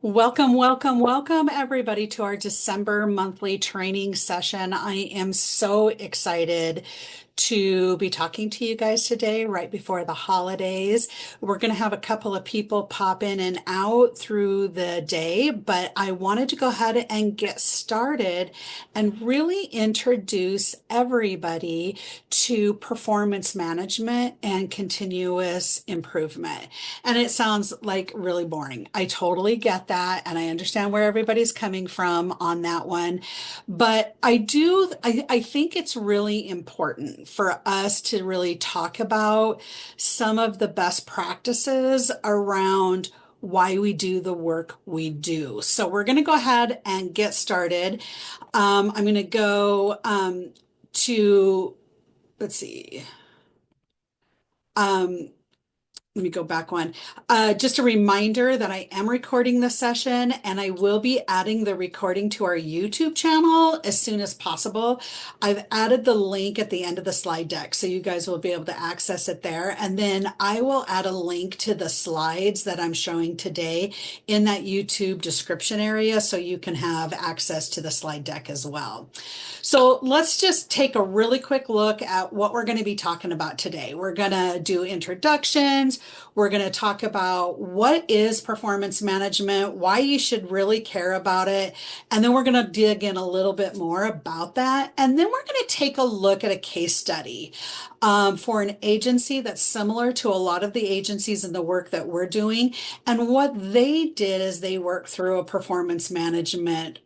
Welcome, welcome, welcome, everybody, to our December monthly training session. I am so excited to be talking to you guys today, right before the holidays. We're going to have a couple of people pop in and out through the day, but I wanted to go ahead and get started and really introduce everybody to performance management and continuous improvement. And it sounds like really boring. I totally get that. And I understand where everybody's coming from on that one. But I think it's really important for us to really talk about some of the best practices around why we do the work we do. So we're going to go ahead and get started. I'm going to go to, let's see. Um, Let me go back one. Just a reminder that I am recording this session and I will be adding the recording to our YouTube channel as soon as possible. I've added the link at the end of the slide deck, so you guys will be able to access it there. And then I will add a link to the slides that I'm showing today in that YouTube description area so you can have access to the slide deck as well. So let's just take a really quick look at what we're going to be talking about today. We're going to do introductions. We're going to talk about what is performance management, why you should really care about it. And then we're going to dig in a little bit more about that. And then we're going to take a look at a case study for an agency that's similar to a lot of the agencies in the work that we're doing. And what they did is they worked through a performance management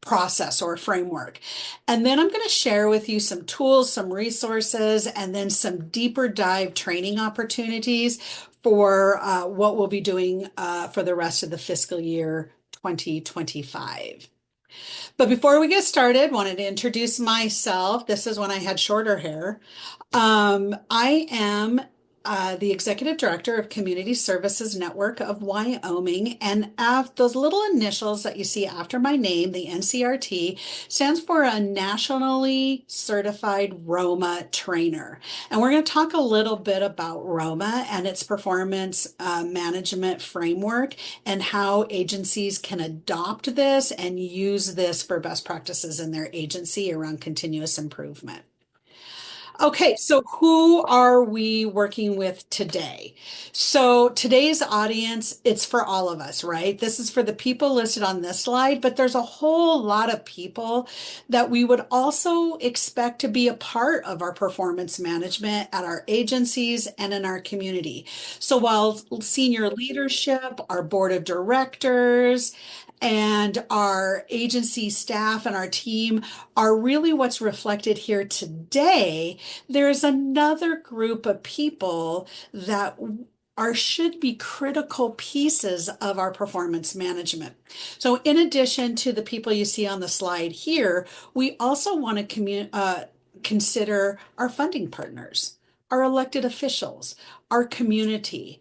process or framework. And then I'm going to share with you some tools, some resources, and then some deeper dive training opportunities for what we'll be doing for the rest of the fiscal year 2025. But before we get started, wanted to introduce myself. This is when I had shorter hair. I am the Executive Director of Community Services Network of Wyoming, and those little initials that you see after my name, the NCRT, stands for a Nationally Certified Roma Trainer. And we're going to talk a little bit about Roma and its performance management framework and how agencies can adopt this and use this for best practices in their agency around continuous improvement. Okay, so who are we working with today? So today's audience, it's for all of us, right? This is for the people listed on this slide, but there's a whole lot of people that we would also expect to be a part of our performance management at our agencies and in our community. So while senior leadership, our board of directors, and our agency staff and our team are really what's reflected here today, there's another group of people that should be critical pieces of our performance management. So in addition to the people you see on the slide here, we also want to consider our funding partners, our elected officials, our community.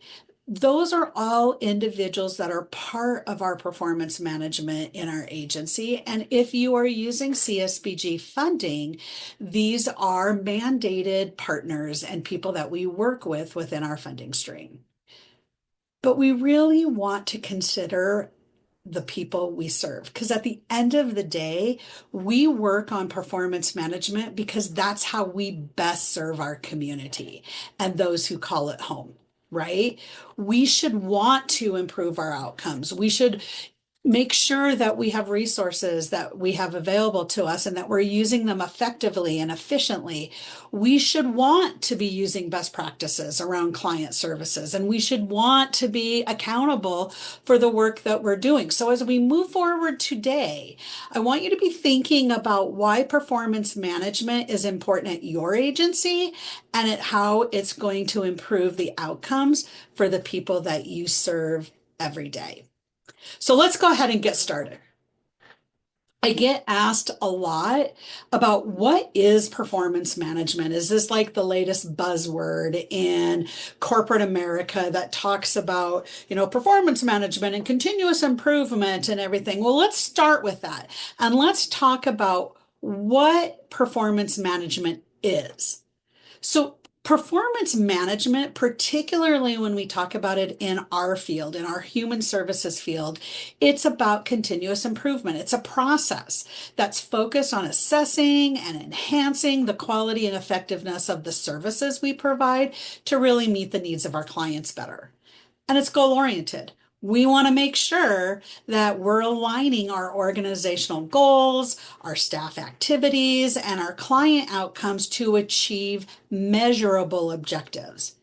Those are all individuals that are part of our performance management in our agency. And if you are using CSBG funding, these are mandated partners and people that we work with within our funding stream. But we really want to consider the people we serve, because at the end of the day, we work on performance management because that's how we best serve our community and those who call it home. Right? We should want to improve our outcomes. We should make sure that we have resources that we have available to us and that we're using them effectively and efficiently. We should want to be using best practices around client services, and we should want to be accountable for the work that we're doing. So as we move forward today, I want you to be thinking about why performance management is important at your agency and at how it's going to improve the outcomes for the people that you serve every day. So let's go ahead and get started. I get asked a lot about what is performance management? Is this like the latest buzzword in corporate America that talks about, performance management and continuous improvement and everything? Well, let's start with that. And let's talk about what performance management is. So Performance management, particularly when we talk about it in our field, in our human services field, it's about continuous improvement. It's a process that's focused on assessing and enhancing the quality and effectiveness of the services we provide to really meet the needs of our clients better. And it's goal oriented. We want to make sure that we're aligning our organizational goals, our staff activities, and our client outcomes to achieve measurable objectives.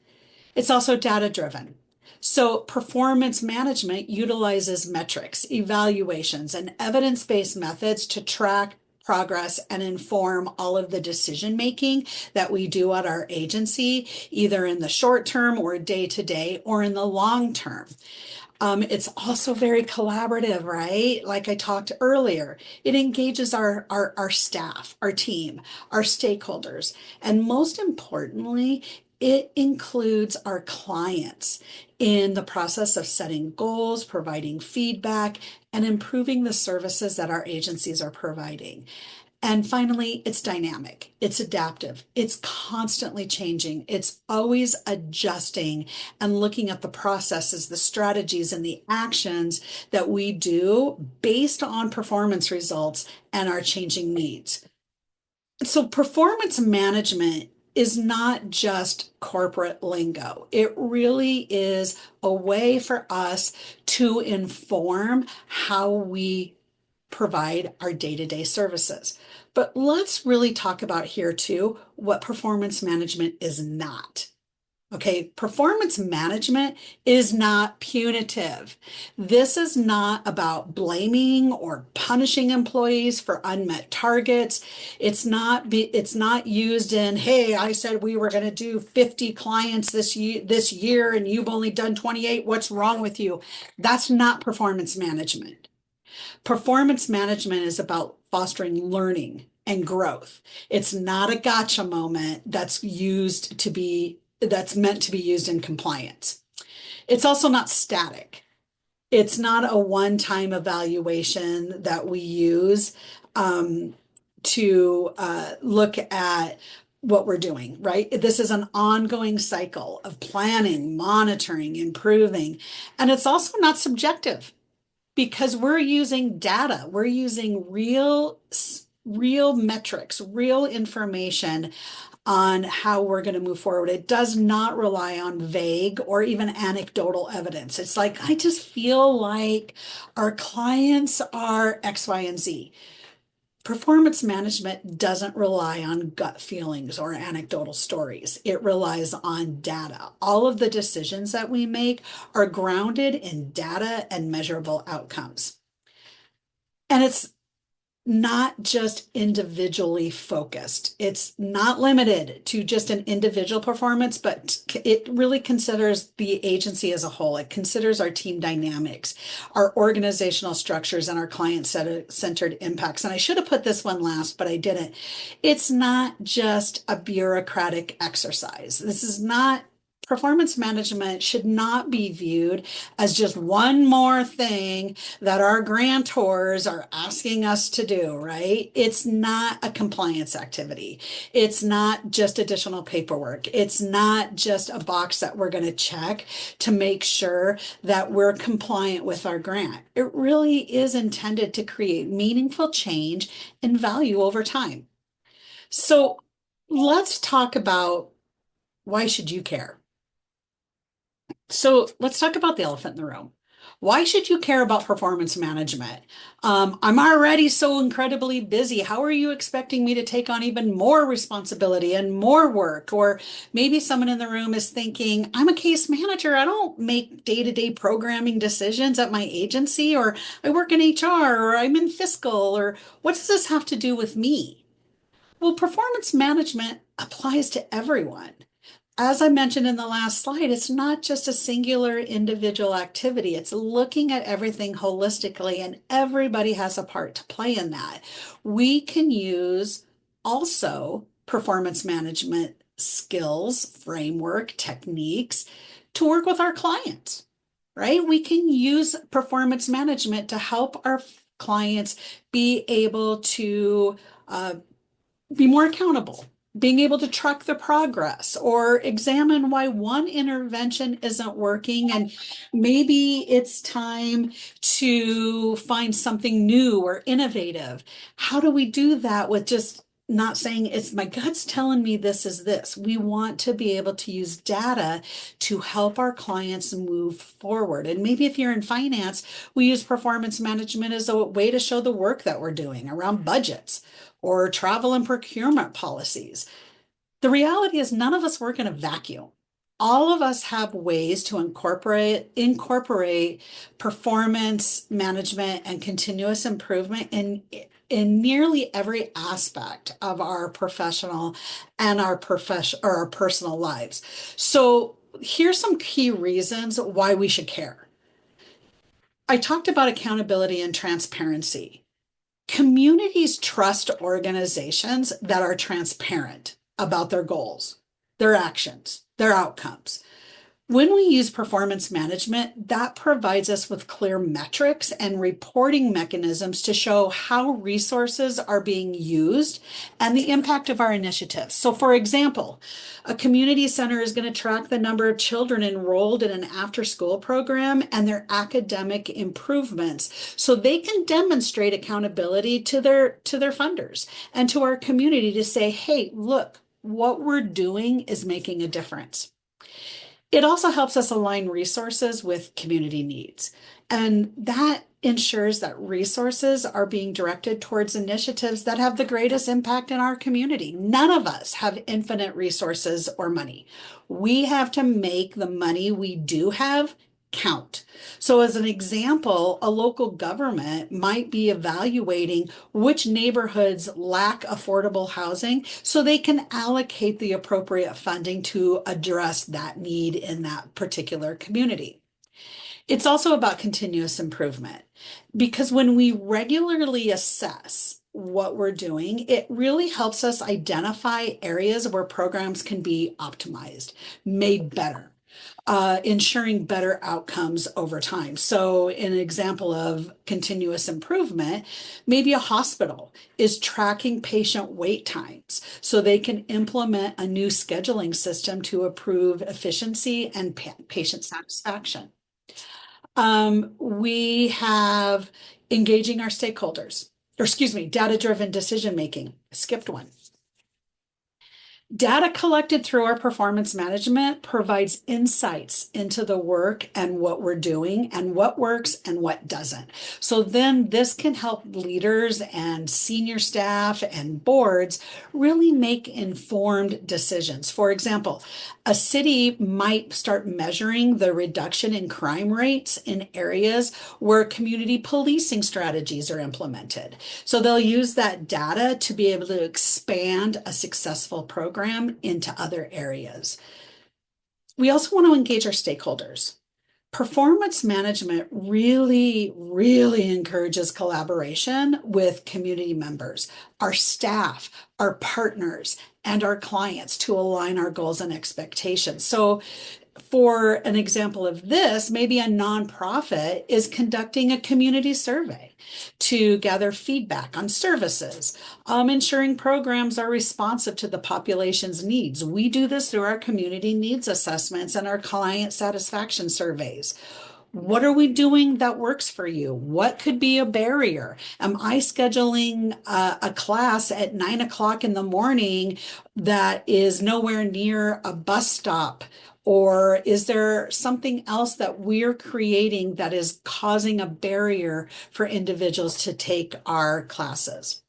It's also data driven. So, performance management utilizes metrics, evaluations, and evidence based methods to track progress and inform all of the decision making that we do at our agency, either in the short term or day to day or in the long term. It's also very collaborative, right? Like I talked earlier, it engages our staff, our team, our stakeholders, and most importantly, it includes our clients in the process of setting goals, providing feedback, and improving the services that our agencies are providing. And finally, it's dynamic, it's adaptive, it's constantly changing, it's always adjusting and looking at the processes, the strategies, and the actions that we do based on performance results and our changing needs. So, performance management is not just corporate lingo. It really is a way for us to inform how we provide our day-to-day services. But let's really talk about here too what performance management is not. Okay, performance management is not punitive. This is not about blaming or punishing employees for unmet targets. It's not used in, hey, I said we were going to do 50 clients this year and you've only done 28. What's wrong with you? That's not performance management. Performance management is about fostering learning and growth. It's not a gotcha moment that's meant to be used in compliance. It's also not static. It's not a one-time evaluation that we use to look at what we're doing, right? This is an ongoing cycle of planning, monitoring, improving, and it's also not subjective because we're using data, we're using real metrics, real information on how we're going to move forward. It does not rely on vague or even anecdotal evidence. It's like, I just feel like our clients are X, Y, and Z. Performance management doesn't rely on gut feelings or anecdotal stories. It relies on data. All of the decisions that we make are grounded in data and measurable outcomes. And it's not just individually focused. It's not limited to just an individual performance, but it really considers the agency as a whole. It considers our team dynamics, our organizational structures, and our client-centered impacts. And I should have put this one last, but I didn't. It's not just a bureaucratic exercise. Performance management should not be viewed as just one more thing that our grantors are asking us to do, right? It's not a compliance activity. It's not just additional paperwork. It's not just a box that we're going to check to make sure that we're compliant with our grant. It really is intended to create meaningful change and value over time. So let's talk about why should you care? So let's talk about the elephant in the room. Why should you care about performance management? I'm already so incredibly busy. How are you expecting me to take on even more responsibility and more work? Or maybe someone in the room is thinking, I'm a case manager. I don't make day-to-day programming decisions at my agency, or I work in HR, or I'm in fiscal, or what does this have to do with me? Well, performance management applies to everyone. As I mentioned in the last slide, it's not just a singular individual activity. It's looking at everything holistically, and everybody has a part to play in that. We can use also performance management skills, framework, techniques to work with our clients, right? We can use performance management to help our clients be able to be more accountable, being able to track the progress or examine why one intervention isn't working and maybe it's time to find something new or innovative. How do we do that with just not saying it's my gut's telling me this is this? We want to be able to use data to help our clients move forward. And maybe if you're in finance, we use performance management as a way to show the work that we're doing around budgets or travel and procurement policies. The reality is none of us work in a vacuum. All of us have ways to incorporate performance management and continuous improvement in nearly every aspect of our professional and our personal lives. So here's some key reasons why we should care. I talked about accountability and transparency. Communities trust organizations that are transparent about their goals, their actions, their outcomes. When we use performance management, that provides us with clear metrics and reporting mechanisms to show how resources are being used and the impact of our initiatives. So, for example, a community center is going to track the number of children enrolled in an after-school program and their academic improvements so they can demonstrate accountability to their funders and to our community to say, hey, look, what we're doing is making a difference. It also helps us align resources with community needs. And that ensures that resources are being directed towards initiatives that have the greatest impact in our community. None of us have infinite resources or money. We have to make the money we do have count. So as an example, a local government might be evaluating which neighborhoods lack affordable housing so they can allocate the appropriate funding to address that need in that particular community. It's also about continuous improvement because when we regularly assess what we're doing, it really helps us identify areas where programs can be optimized, made better, ensuring better outcomes over time. So, an example of continuous improvement, maybe a hospital is tracking patient wait times so they can implement a new scheduling system to improve efficiency and patient satisfaction. We have engaging our stakeholders, or excuse me, data-driven decision making. I skipped one. Data collected through our performance management provides insights into the work and what we're doing and what works and what doesn't. So then this can help leaders and senior staff and boards really make informed decisions. For example, a city might start measuring the reduction in crime rates in areas where community policing strategies are implemented. So they'll use that data to be able to expand a successful program into other areas. We also want to engage our stakeholders. Performance management really, really encourages collaboration with community members, our staff, our partners, and our clients to align our goals and expectations. So for an example of this, maybe a nonprofit is conducting a community survey to gather feedback on services, ensuring programs are responsive to the population's needs. We do this through our community needs assessments and our client satisfaction surveys. What are we doing that works for you? What could be a barrier? Am I scheduling a class at 9 o'clock in the morning that is nowhere near a bus stop? Or is there something else that we're creating that is causing a barrier for individuals to take our classes?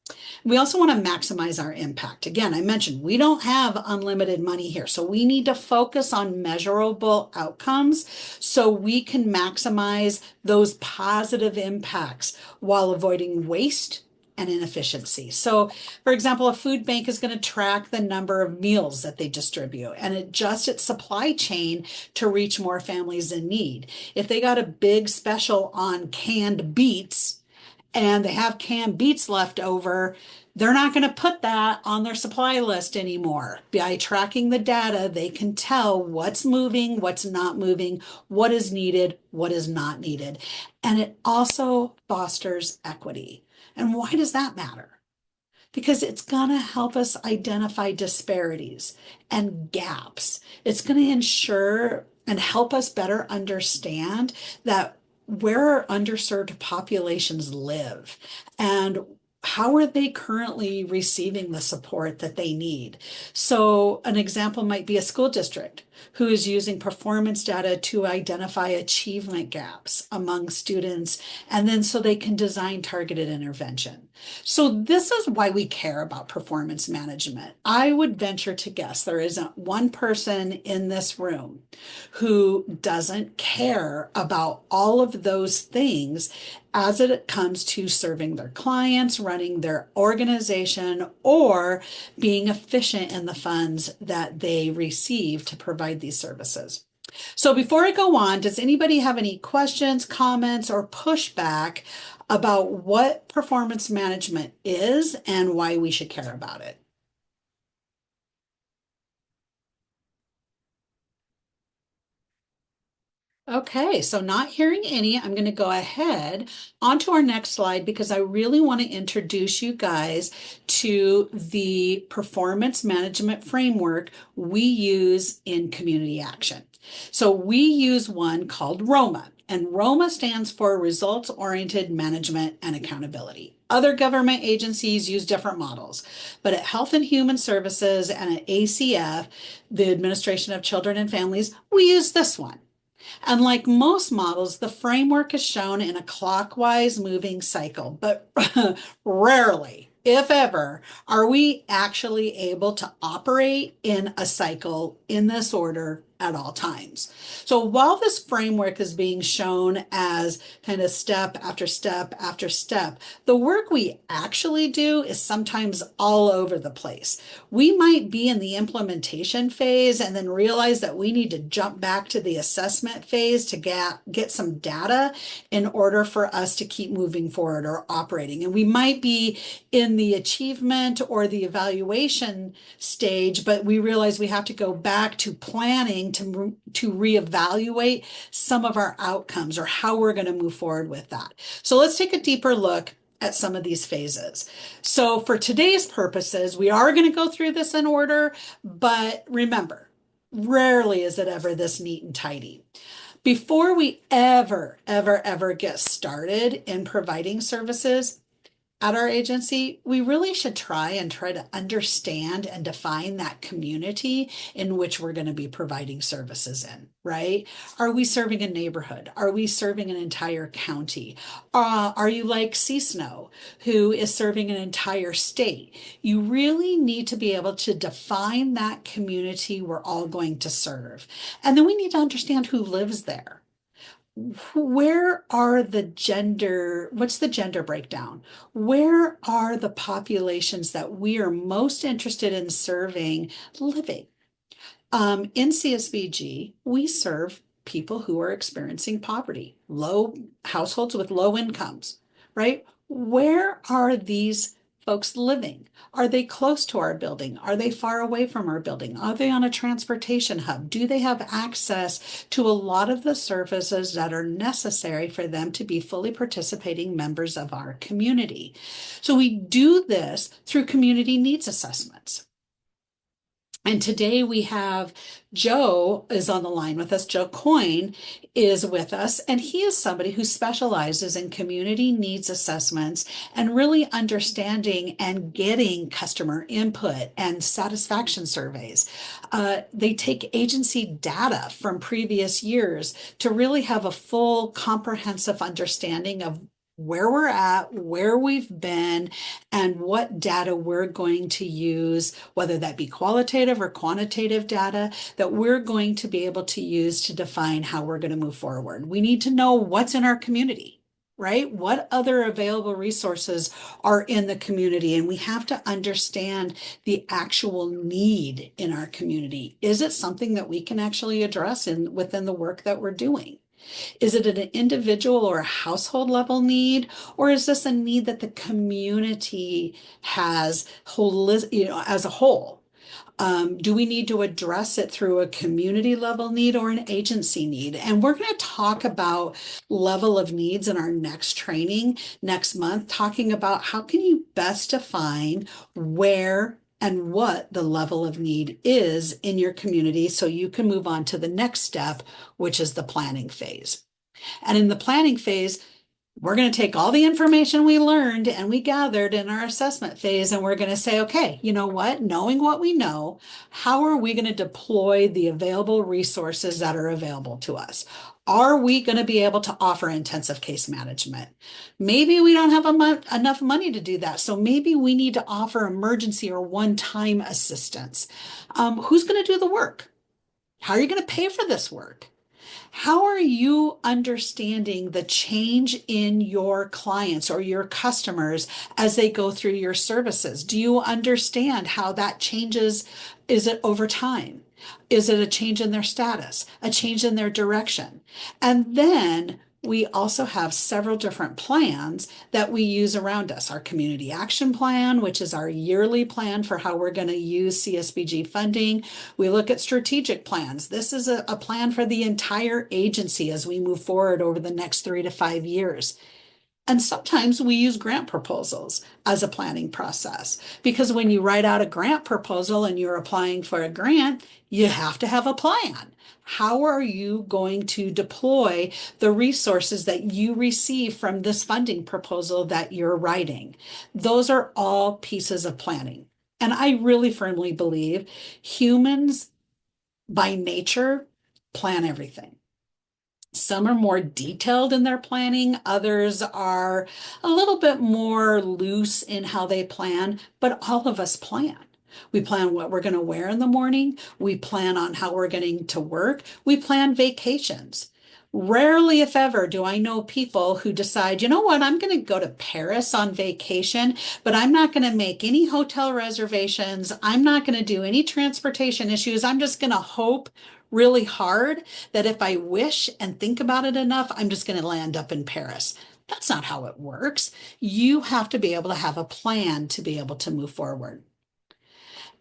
We also want to maximize our impact. Again, I mentioned we don't have unlimited money here, so we need to focus on measurable outcomes so we can maximize those positive impacts while avoiding waste and inefficiency. So, for example, a food bank is going to track the number of meals that they distribute and adjust its supply chain to reach more families in need. If they got a big special on canned beets, and they have canned beets left over, they're not going to put that on their supply list anymore. By tracking the data, they can tell what's moving, what's not moving, what is needed, what is not needed. And it also fosters equity. And why does that matter? because it's going to help us identify disparities and gaps. It's going to ensure and help us better understand that where our underserved populations live and how are they currently receiving the support that they need. So an example might be a school district who is using performance data to identify achievement gaps among students, and then so they can design targeted intervention. So this is why we care about performance management. I would venture to guess there isn't one person in this room who doesn't care about all of those things as it comes to serving their clients, running their organization, or being efficient in the funds that they receive to provide these services. So before I go on, does anybody have any questions, comments, or pushback about what performance management is and why we should care about it? Okay, so not hearing any, I'm going to go ahead onto our next slide because I really want to introduce you guys to the performance management framework we use in community action. So we use one called ROMA, and ROMA stands for Results Oriented Management and Accountability. Other government agencies use different models, but at Health and Human Services and at ACF, the Administration of Children and Families, we use this one. And like most models, the framework is shown in a clockwise moving cycle, but rarely, if ever, are we actually able to operate in a cycle in this order at all times. So while this framework is being shown as kind of step after step after step, the work we actually do is sometimes all over the place. We might be in the implementation phase and then realize that we need to jump back to the assessment phase to get some data in order for us to keep moving forward or operating. And we might be in the achievement or the evaluation stage, but we realize we have to go back to planning to reevaluate some of our outcomes or how we're going to move forward with that. So let's take a deeper look at some of these phases. So for today's purposes, we are going to go through this in order, but remember, rarely is it ever this neat and tidy. Before we ever get started in providing services, at our agency, we really should try to understand and define that community in which we're going to be providing services in, right? Are we serving a neighborhood? Are we serving an entire county? Are you like CSNO, who is serving an entire state? You really need to be able to define that community we're all going to serve. And then we need to understand who lives there. Where are what's the gender breakdown? Where are the populations that we are most interested in serving living? In CSBG, we serve people who are experiencing poverty, low households with low incomes, right? Where are these folks living? Are they close to our building? Are they far away from our building? Are they on a transportation hub? Do they have access to a lot of the services that are necessary for them to be fully participating members of our community? So we do this through community needs assessments. And today we have Joe is on the line with us. Joe Coyne is with us, and he is somebody who specializes in community needs assessments and really understanding and getting customer input and satisfaction surveys. They take agency data from previous years to really have a full comprehensive understanding of where we're at, where we've been, and what data we're going to use, whether that be qualitative or quantitative data, that we're going to be able to use to define how we're going to move forward. We need to know what's in our community, right? What other available resources are in the community? And we have to understand the actual need in our community. Is it something that we can actually address within the work that we're doing? Is it an individual or a household level need, or is this a need that the community has as a whole? Do we need to address it through a community level need or an agency need? And we're going to talk about level of needs in our next training next month, talking about how can you best define where and what the level of need is in your community so you can move on to the next step, which is the planning phase. And in the planning phase, we're going to take all the information we learned and we gathered in our assessment phase, and we're going to say, okay, you know what? Knowing what we know, how are we going to deploy the available resources that are available to us? Are we going to be able to offer intensive case management? Maybe we don't have enough money to do that. So maybe we need to offer emergency or one-time assistance. Who's going to do the work? How are you going to pay for this work? How are you understanding the change in your clients or your customers as they go through your services? Do you understand how that changes? Is it over time? Is it a change in their status, a change in their direction? And then we also have several different plans that we use around us. Our community action plan, which is our yearly plan for how we're going to use CSBG funding. We look at strategic plans. This is a plan for the entire agency as we move forward over the next 3 to 5 years. And sometimes we use grant proposals as a planning process, because when you write out a grant proposal and you're applying for a grant, you have to have a plan. How are you going to deploy the resources that you receive from this funding proposal that you're writing? Those are all pieces of planning. And I really firmly believe humans by nature plan everything. Some are more detailed in their planning, others are a little bit more loose in how they plan, but all of us plan. We plan what we're going to wear in the morning. We plan on how we're getting to work. We plan vacations. Rarely, if ever, do I know people who decide, you know what, I'm going to go to Paris on vacation, but I'm not going to make any hotel reservations. I'm not going to do any transportation issues. I'm just going to hope really hard that if I wish and think about it enough, I'm just going to land up in Paris. That's not how it works. You have to be able to have a plan to be able to move forward.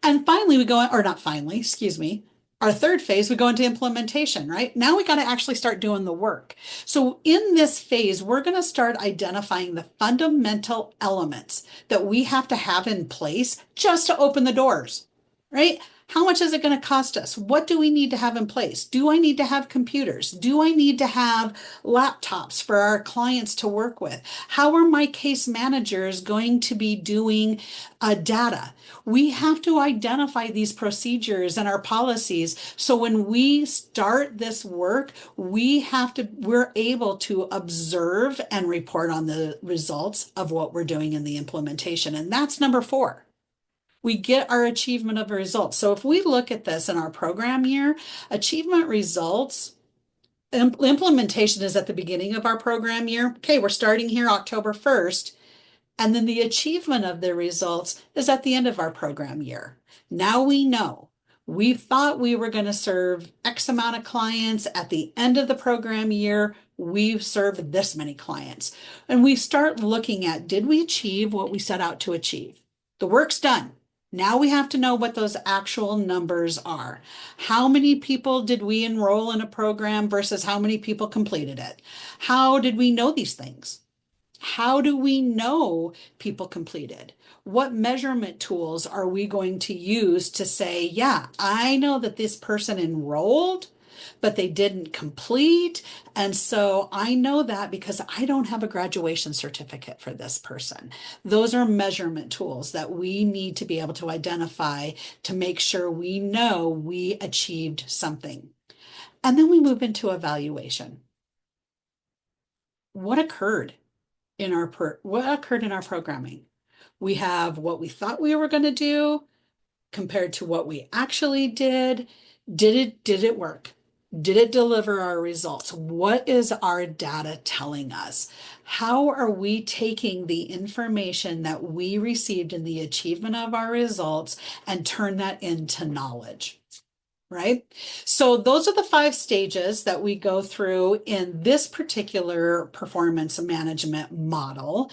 And finally, we go, or not finally, excuse me, our third phase, we go into implementation, right? Now we got to actually start doing the work. So in this phase, we're going to start identifying the fundamental elements that we have to have in place just to open the doors, right? How much is it going to cost us? What do we need to have in place? Do I need to have computers? Do I need to have laptops for our clients to work with? How are my case managers going to be doing data? We have to identify these procedures and our policies. So when we start this work, we're able to observe and report on the results of what we're doing in the implementation. And that's number 4. We get our achievement of results. So if we look at this in our program year, achievement results, implementation is at the beginning of our program year. Okay, we're starting here October 1st. And then the achievement of the results is at the end of our program year. Now we know. We thought we were going to serve X amount of clients. At the end of the program year, we've served this many clients. And we start looking at, did we achieve what we set out to achieve? The work's done. Now we have to know what those actual numbers are. How many people did we enroll in a program versus how many people completed it? How did we know these things? How do we know people completed? What measurement tools are we going to use to say, yeah, I know that this person enrolled, but they didn't complete. And so I know that because I don't have a graduation certificate for this person. Those are measurement tools that we need to be able to identify to make sure we know we achieved something. And then we move into evaluation. What occurred in our programming? We have what we thought we were going to do compared to what we actually did. Did it work? Did it deliver our results? What is our data telling us? How are we taking the information that we received in the achievement of our results and turn that into knowledge? right? So those are the 5 stages that we go through in this particular performance management model.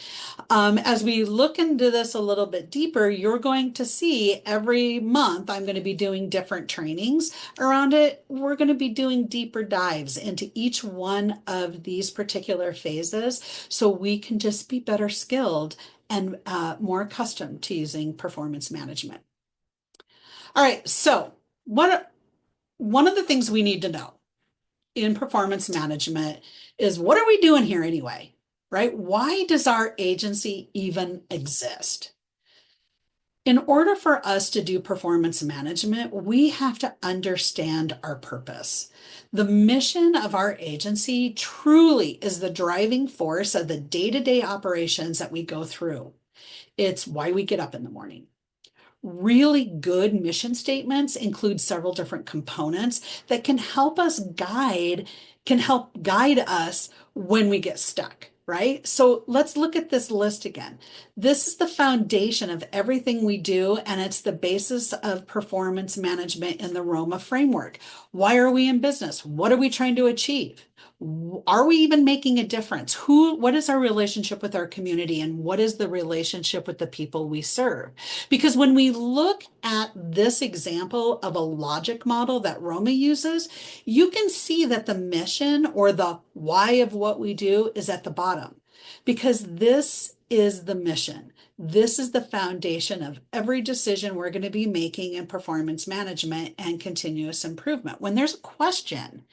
As we look into this a little bit deeper, you're going to see every month I'm going to be doing different trainings around it. We're going to be doing deeper dives into each one of these particular phases so we can just be better skilled and more accustomed to using performance management. All right, so one of the things we need to know in performance management is what are we doing here anyway, right? Why does our agency even exist? In order for us to do performance management, we have to understand our purpose. The mission of our agency truly is the driving force of the day-to-day operations that we go through. It's why we get up in the morning. Really good mission statements include several different components that can help guide us when we get stuck, right? So let's look at this list again. This is the foundation of everything we do, and it's the basis of performance management in the Roma framework. Why are we in business? What are we trying to achieve? Are we even making a difference? What is our relationship with our community, and what is the relationship with the people we serve? Because when we look at this example of a logic model that Roma uses, you can see that the mission or the why of what we do is at the bottom, because this is the mission. This is the foundation of every decision we're going to be making in performance management and continuous improvement. When there's a question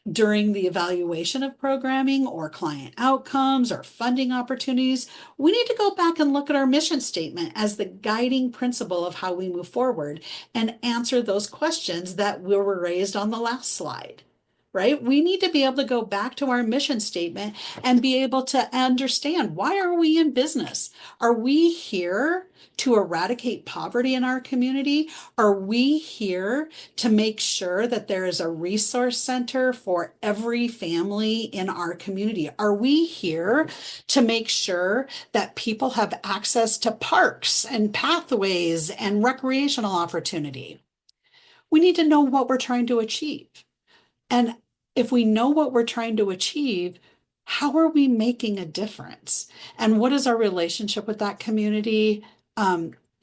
during the evaluation of programming or client outcomes or funding opportunities, we need to go back and look at our mission statement as the guiding principle of how we move forward and answer those questions that were raised on the last slide. Right? We need to be able to go back to our mission statement and be able to understand, why are we in business? Are we here to eradicate poverty in our community? Are we here to make sure that there is a resource center for every family in our community? Are we here to make sure that people have access to parks and pathways and recreational opportunity? We need to know what we're trying to achieve. And if we know what we're trying to achieve, how are we making a difference? And what is our relationship with that community?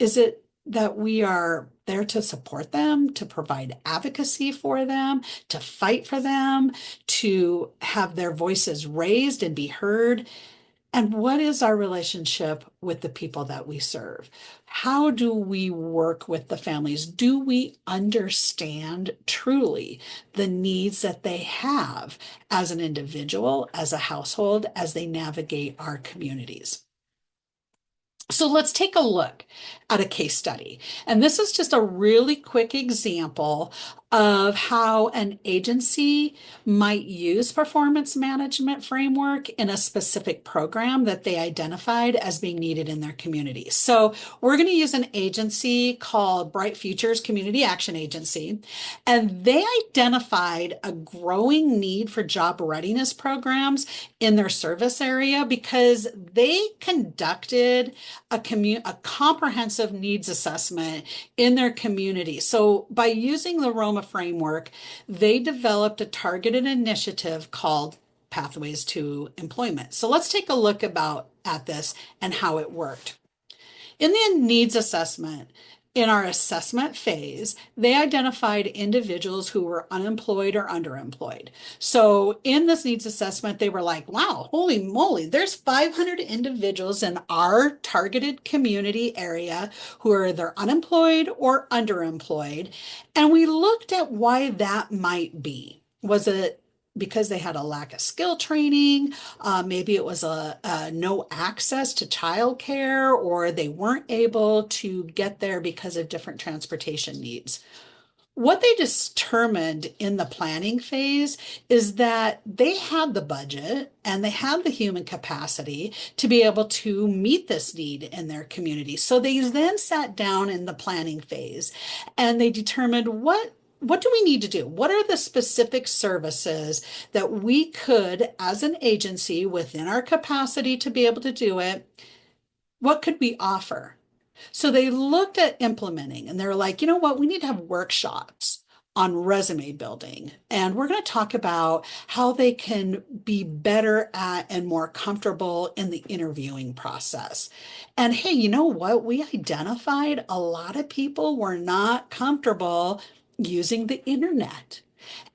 Is it that we are there to support them, to provide advocacy for them, to fight for them, to have their voices raised and be heard? And what is our relationship with the people that we serve? How do we work with the families? Do we understand truly the needs that they have as an individual, as a household, as they navigate our communities? So let's take a look at a case study. And this is just a really quick example of how an agency might use performance management framework in a specific program that they identified as being needed in their community. So we're going to use an agency called Bright Futures Community Action Agency, and they identified a growing need for job readiness programs in their service area because they conducted a comprehensive needs assessment in their community. So by using the Roma framework, they developed a targeted initiative called Pathways to Employment. So let's take a look at this and how it worked. In the needs assessment, in our assessment phase, they identified individuals who were unemployed or underemployed. So in this needs assessment, they were like, wow, holy moly, there's 500 individuals in our targeted community area who are either unemployed or underemployed. And we looked at why that might be. Was it because they had a lack of skill training? Maybe it was a no access to childcare, or they weren't able to get there because of different transportation needs. What they determined in the planning phase is that they had the budget and they had the human capacity to be able to meet this need in their community. So they then sat down in the planning phase and they determined what do we need to do? What are the specific services that we could, as an agency, within our capacity to be able to do it, what could we offer? So they looked at implementing and they're like, you know what, we need to have workshops on resume building. And we're going to talk about how they can be better at and more comfortable in the interviewing process. And hey, you know what? We identified a lot of people were not comfortable using the internet.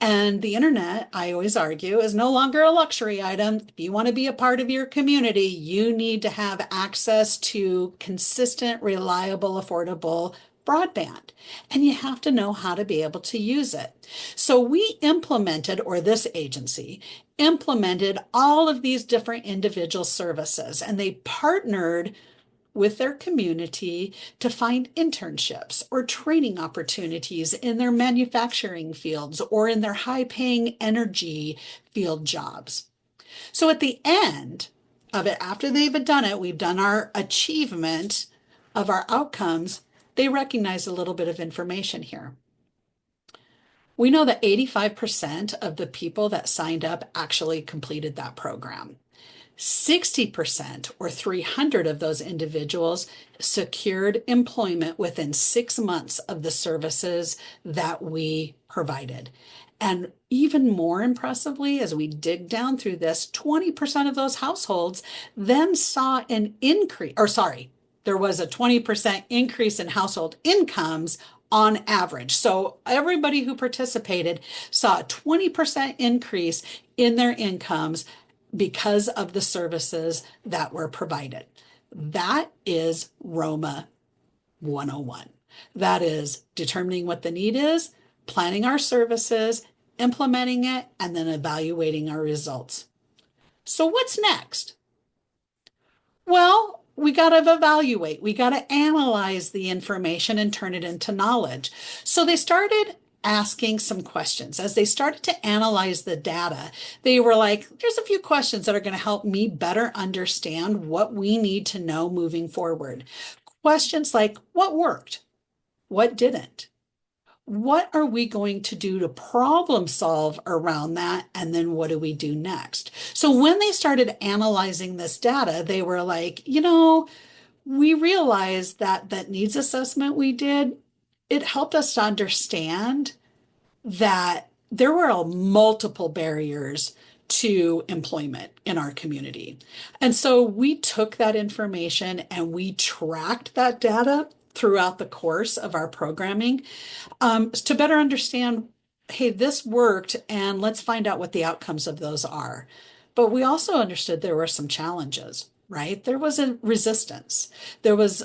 And the internet, I always argue, is no longer a luxury item. If you want to be a part of your community, you need to have access to consistent, reliable, affordable broadband. And you have to know how to be able to use it. So we implemented, or this agency implemented all of these different individual services, and they partnered with their community to find internships or training opportunities in their manufacturing fields or in their high paying energy field jobs. So at the end of it, after they've done it, we've done our achievement of our outcomes. They recognize a little bit of information here. We know that 85% of the people that signed up actually completed that program. 60% or 300 of those individuals secured employment within 6 months of the services that we provided. And even more impressively, as we dig down through this, 20% of those households then saw an increase, or sorry, there was a 20% increase in household incomes on average. So everybody who participated saw a 20% increase in their incomes because of the services that were provided. That is Roma 101. That is determining what the need is, planning our services, implementing it, and then evaluating our results. So what's next? Well, we got to evaluate. We got to analyze the information and turn it into knowledge. So they started asking some questions. As they started to analyze the data, they were like, there's a few questions that are going to help me better understand what we need to know moving forward. Questions like, what worked? What didn't? What are we going to do to problem solve around that? And then what do we do next? So when they started analyzing this data, they were like, we realized that needs assessment we did, it helped us to understand that there were multiple barriers to employment in our community. And so we took that information and we tracked that data throughout the course of our programming to better understand, hey, this worked, and let's find out what the outcomes of those are. But we also understood there were some challenges, right? There was a resistance. There was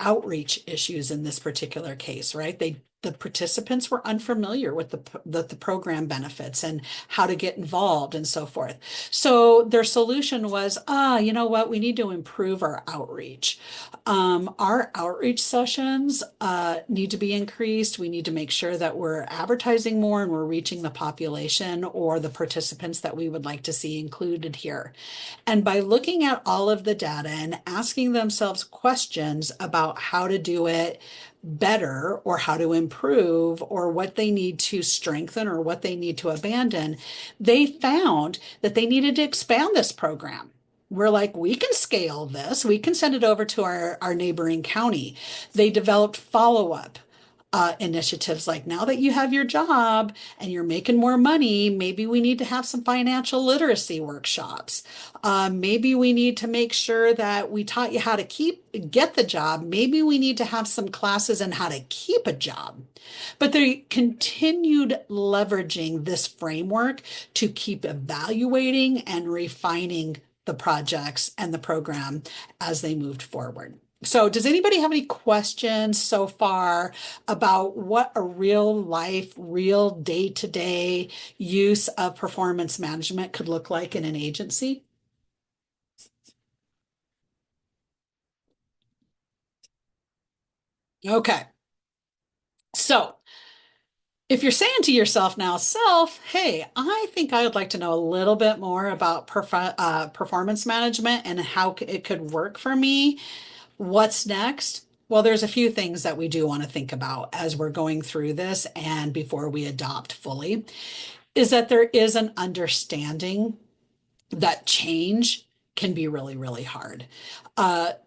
outreach issues in this particular case, right? The participants were unfamiliar with the program benefits and how to get involved and so forth. So their solution was, you know what? We need to improve our outreach. Our outreach sessions need to be increased. We need to make sure that we're advertising more and we're reaching the population or the participants that we would like to see included here. And by looking at all of the data and asking themselves questions about how to do it better or how to improve or what they need to strengthen or what they need to abandon, they found that they needed to expand this program. We're like, we can scale this. We can send it over to our neighboring county. They developed follow-up initiatives like, now that you have your job and you're making more money, maybe we need to have some financial literacy workshops. Maybe we need to make sure that we taught you how to get the job. Maybe we need to have some classes on how to keep a job. But they continued leveraging this framework to keep evaluating and refining the projects and the program as they moved forward. So does anybody have any questions so far about what a real life, real day-to-day use of performance management could look like in an agency? Okay. So if you're saying to yourself now, hey, I think I would like to know a little bit more about performance management and how it could work for me. What's next? Well, there's a few things that we do want to think about as we're going through this and before we adopt fully, is that there is an understanding that change can be really, really hard.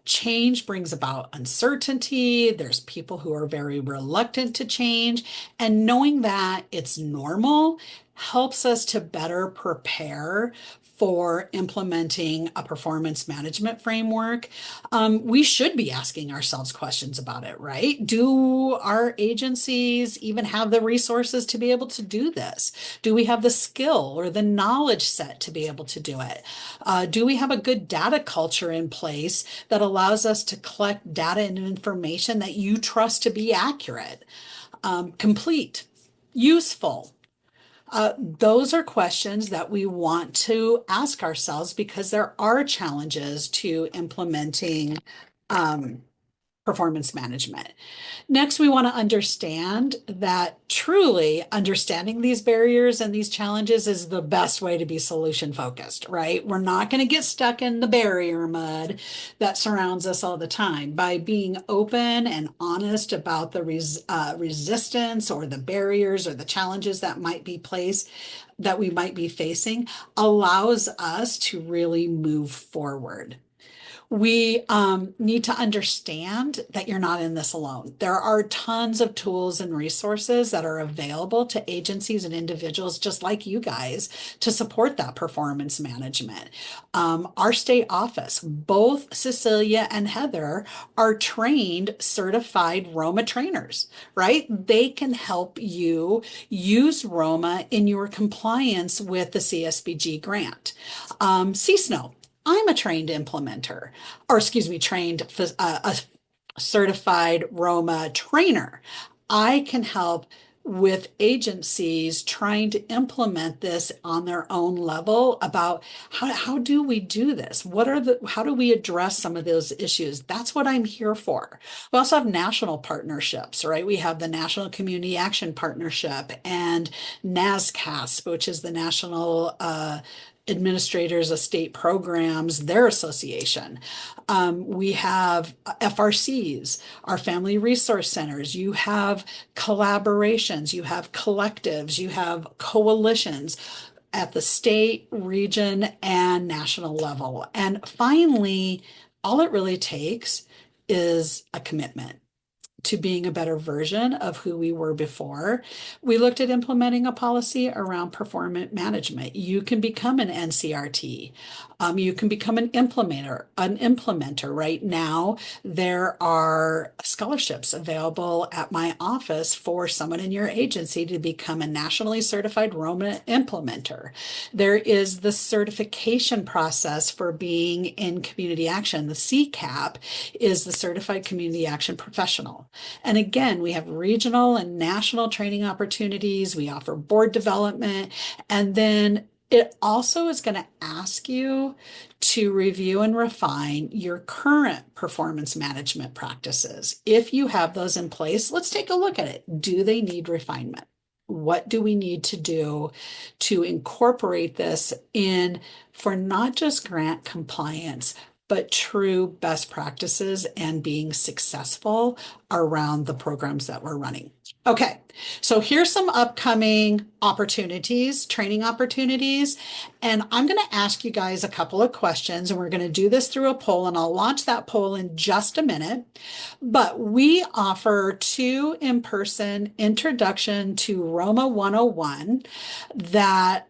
Change brings about uncertainty. There's people who are very reluctant to change, and knowing that it's normal helps us to better prepare for implementing a performance management framework. We should be asking ourselves questions about it, right? Do our agencies even have the resources to be able to do this? Do we have the skill or the knowledge set to be able to do it? Do we have a good data culture in place that allows us to collect data and information that you trust to be accurate, complete, useful? Those are questions that we want to ask ourselves because there are challenges to implementing um, performance management. Next, we want to understand that truly understanding these barriers and these challenges is the best way to be solution focused, right? We're not going to get stuck in the barrier mud that surrounds us all the time. By being open and honest about the resistance or the barriers or the challenges that might be placed, that we might be facing, allows us to really move forward. We need to understand that you're not in this alone. There are tons of tools and resources that are available to agencies and individuals just like you guys to support that performance management. Our state office, both Cecilia and Heather, are trained certified Roma trainers, right? They can help you use Roma in your compliance with the CSBG grant. CSNO. I'm a trained implementer, or excuse me, a certified Roma trainer. I can help with agencies trying to implement this on their own level about how do we do this? How do we address some of those issues? That's what I'm here for. We also have national partnerships, right? We have the National Community Action Partnership and NASCAS, which is the National Administrators of State Programs, their association. We have FRCs, our Family Resource Centers. You have collaborations, you have collectives, you have coalitions at the state, region, and national level. And finally, all it really takes is a commitment to being a better version of who we were before. We looked at implementing a policy around performance management. You can become an NCRT. You can become an implementer. Right now, there are scholarships available at my office for someone in your agency to become a nationally certified Roma implementer. There is the certification process for being in community action. The CCAP is the Certified Community Action Professional. And again, we have regional and national training opportunities. We offer board development. And then it also is going to ask you to review and refine your current performance management practices. If you have those in place, let's take a look at it. Do they need refinement? What do we need to do to incorporate this in for not just grant compliance, but true best practices and being successful around the programs that we're running? Okay, so here's some upcoming opportunities, training opportunities, and I'm going to ask you guys a couple of questions, and we're going to do this through a poll, and I'll launch that poll in just a minute. But we offer 2 in-person introduction to Roma 101 that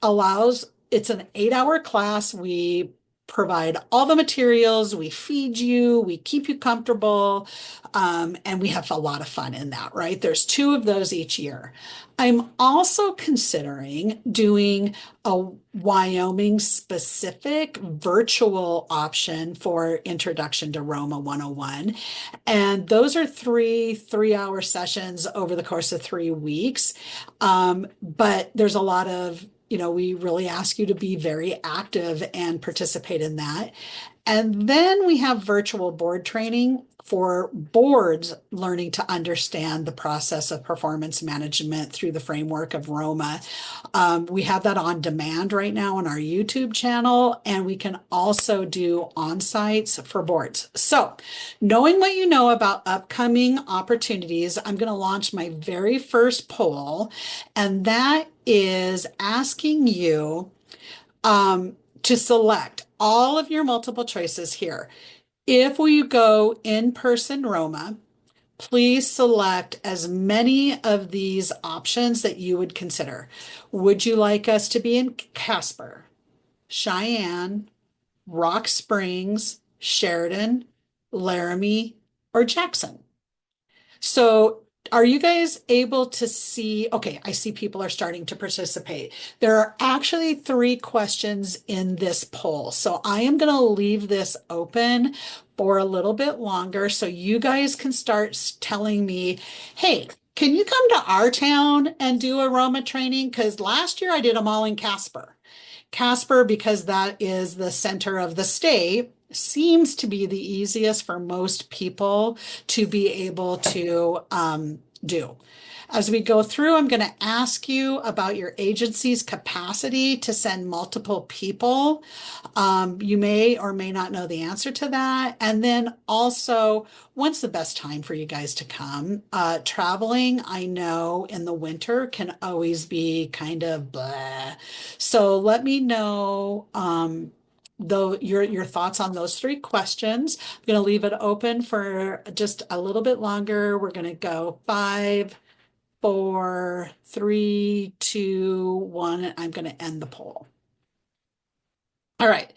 allows, it's an 8-hour class. We provide all the materials, we feed you, we keep you comfortable, and we have a lot of fun in that, right? There's 2 of those each year. I'm also considering doing a Wyoming specific virtual option for Introduction to Roma 101. And those are 3-hour sessions over the course of 3 weeks. But there's a lot of, we really ask you to be very active and participate in that. And then we have virtual board training for boards learning to understand the process of performance management through the framework of Roma. We have that on demand right now on our YouTube channel, and we can also do on-sites for boards. So knowing what you know about upcoming opportunities, I'm going to launch my very first poll, and that is asking you to select all of your multiple choices here. If we go in-person Roma, please select as many of these options that you would consider. Would you like us to be in Casper, Cheyenne, Rock Springs, Sheridan, Laramie, or Jackson? So are you guys able to see? Okay, I see people are starting to participate. There are actually three questions in this poll. So I am going to leave this open for a little bit longer so you guys can start telling me, hey, can you come to our town and do aroma training? Because last year I did them all in Casper. Casper, because that is the center of the state, seems to be the easiest for most people to be able to do. As we go through, I'm going to ask you about your agency's capacity to send multiple people. You may or may not know the answer to that. And then also, when's the best time for you guys to come? Traveling, I know in the winter can always be kind of blah. So let me know though your thoughts on those three questions. I'm going to leave it open for just a little bit longer. We're going to go 5, 4, 3, 2, 1, and I'm going to end the poll. All right.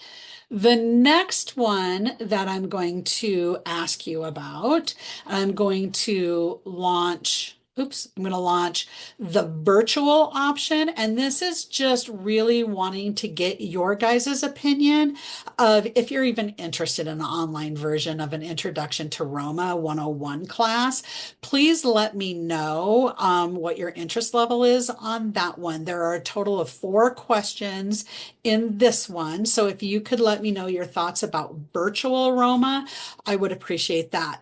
The next one that I'm going to ask you about, I'm going to launch, I'm going to launch the virtual option. And this is just really wanting to get your guys' opinion of if you're even interested in an online version of an Introduction to Roma 101 class. Please let me know what your interest level is on that one. There are a total of 4 questions in this one. So if you could let me know your thoughts about virtual Roma, I would appreciate that.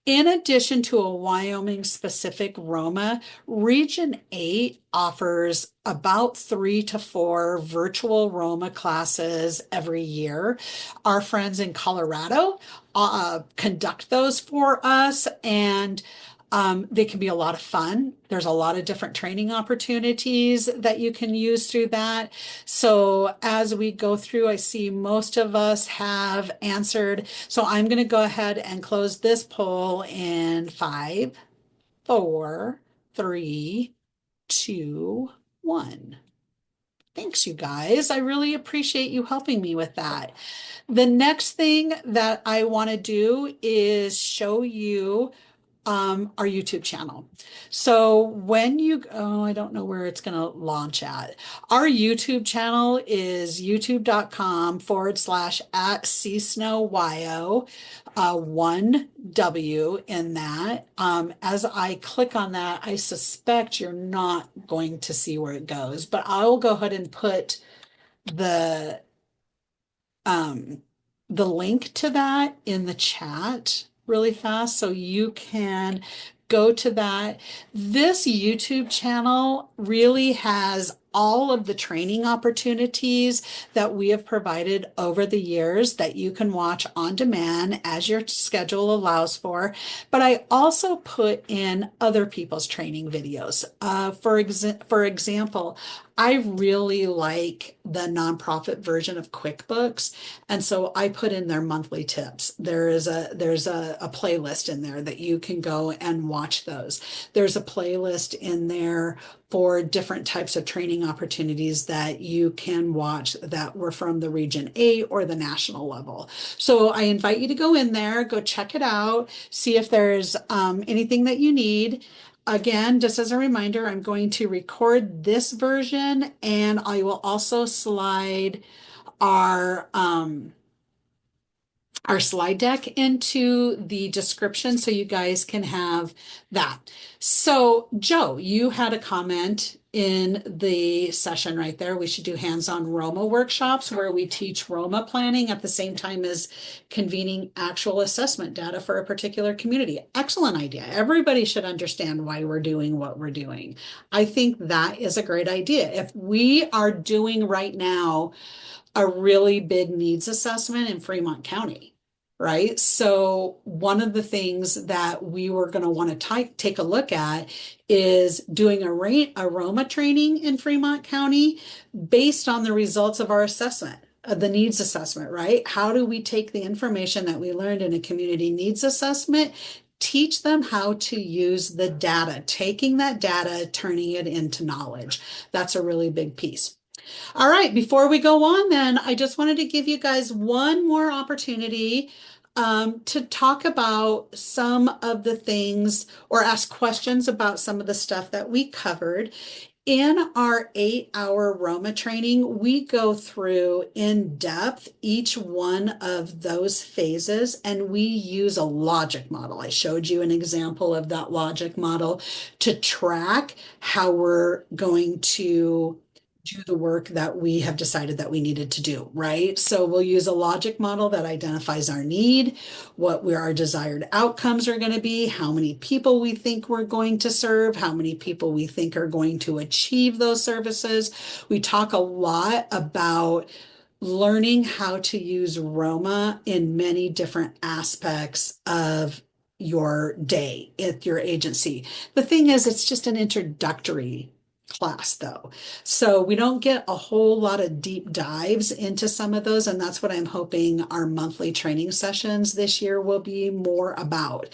In addition to a Wyoming specific Roma, Region 8 offers about 3 to 4 virtual Roma classes every year. Our friends in Colorado conduct those for us, and they can be a lot of fun. There's a lot of different training opportunities that you can use through that. So as we go through, I see most of us have answered. So I'm going to go ahead and close this poll in 5, 4, 3, 2, 1. Thanks, you guys. I really appreciate you helping me with that. The next thing that I want to do is show you our YouTube channel. So when you, oh, I don't know where it's going to launch at. Our YouTube channel is youtube.com/@csnowyo, 1W in that. As I click on that, I suspect you're not going to see where it goes, but I'll go ahead and put the um, the link to that in the chat really fast so you can go to that. This YouTube channel really has all of the training opportunities that we have provided over the years that you can watch on demand as your schedule allows for. But I also put in other people's training videos. For example, I really like the nonprofit version of QuickBooks, and so I put in their monthly tips. There's a playlist in there that you can go and watch those. There's a playlist in there for different types of training opportunities that you can watch that were from the Region 8 or the national level. So I invite you to go in there, go check it out, see if there's anything that you need. Again, just as a reminder, I'm going to record this version and I will also slide our slide deck into the description so you guys can have that. So Joe, you had a comment in the session right there. We should do hands-on Roma workshops where we teach Roma planning at the same time as convening actual assessment data for a particular community. Excellent idea. Everybody should understand why we're doing what we're doing. I think that is a great idea. If we are doing right now a really big needs assessment in Fremont County, right? So one of the things that we were going to want to take a look at is doing a Roma training in Fremont County based on the results of our assessment. the needs assessment, right? How do we take the information that we learned in a community needs assessment, teach them how to use the data, taking that data, turning it into knowledge? That's a really big piece. All right, before we go on, then, I just wanted to give you guys one more opportunity to talk about some of the things or ask questions about some of the stuff that we covered. In our 8-hour Roma training, we go through in depth each one of those phases and we use a logic model. I showed you an example of that logic model to track how we're going to do the work that we have decided that we needed to do, right? So we'll use a logic model that identifies our need, what where our desired outcomes are going to be, how many people we think we're going to serve, how many people we think are going to achieve those services. We talk a lot about learning how to use Roma in many different aspects of your day at your agency. The thing is, it's just an introductory class though. So we don't get a whole lot of deep dives into some of those. And that's what I'm hoping our monthly training sessions this year will be more about.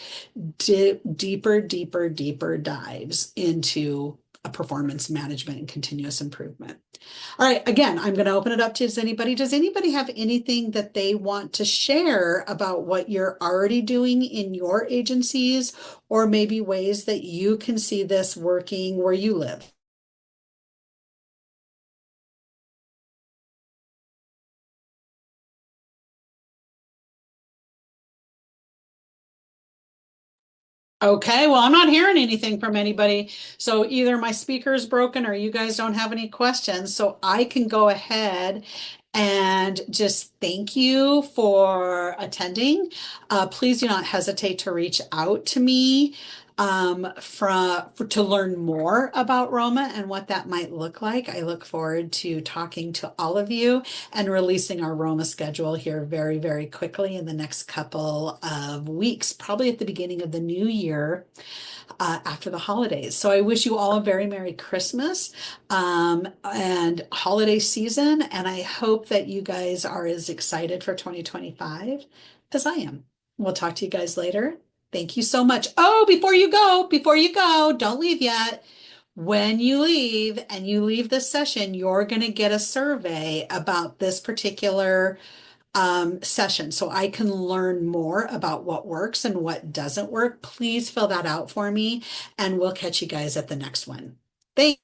Deeper dives into a performance management and continuous improvement. All right, again, I'm going to open it up to anybody. Does anybody have anything that they want to share about what you're already doing in your agencies, or maybe ways that you can see this working where you live? Okay, well, I'm not hearing anything from anybody. So either my speaker is broken or you guys don't have any questions. So I can go ahead and just thank you for attending. Please do not hesitate to reach out to me to learn more about Roma and what that might look like. I look forward to talking to all of you and releasing our Roma schedule here very, very quickly in the next couple of weeks, probably at the beginning of the new year after the holidays. So I wish you all a very Merry Christmas and holiday season. And I hope that you guys are as excited for 2025 as I am. We'll talk to you guys later. Thank you so much. Oh, before you go, don't leave yet. When you leave and you leave this session, you're going to get a survey about this particular session so I can learn more about what works and what doesn't work. Please fill that out for me and we'll catch you guys at the next one. Thank